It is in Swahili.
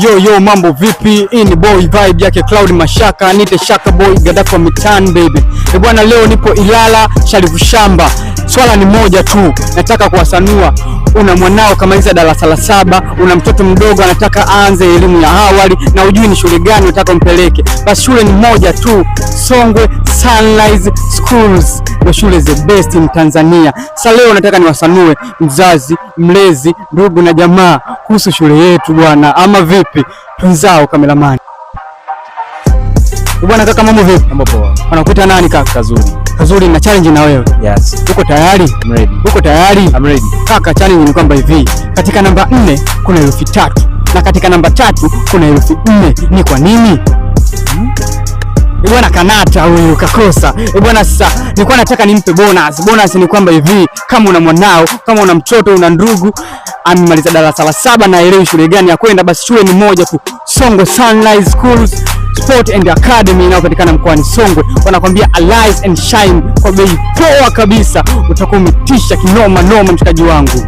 Yo, mambo vipi? Hii ni boy vibe yake Cloud Mashaka, nite Shaka boy Gaddafi Mitan baby. Bwana, leo nipo Ilala Sharifu Shamba. Swala ni moja tu, nataka kuwasanua. Una mwanao kamaliza darasa la 7, una mtoto mdogo anataka aanze elimu ya awali na ujui ni shule gani unataka umpeleke. Basi shule ni moja tu, Songwe Sunrise Schools. Ndio shule the best in Tanzania. Sasa leo nataka niwasanue mzazi, mlezi, ndugu na jamaa kuhusu shule yetu bwana, ama vipi? Tunzao kameramani. Bwana kaka, mambo vipi? Mambo poa. Wanakuita nani kaka? Kazuri. Kazuri, na challenge na wewe. Yes. Uko tayari? I'm ready. Uko tayari? I'm ready. Kaka, challenge ni kwamba hivi, katika namba 4 kuna herufi 3 na katika namba 3 kuna herufi 4. Ni kwa nini? Bwana kanata huyu kakosa. Bwana sasa nilikuwa nataka nimpe bonus. Bonus ni kwamba hivi, kama una mwanao, kama una mtoto, una ndugu amemaliza darasa la 7 na elewi shule gani ya kwenda, basi shule ni moja tu, Songwe Sunrise Schools Sport and Academy inayopatikana mkoani Songwe. Wanakwambia Arise and Shine kwa bei poa kabisa. Utakuwa umetisha kinoma noma mshikaji wangu.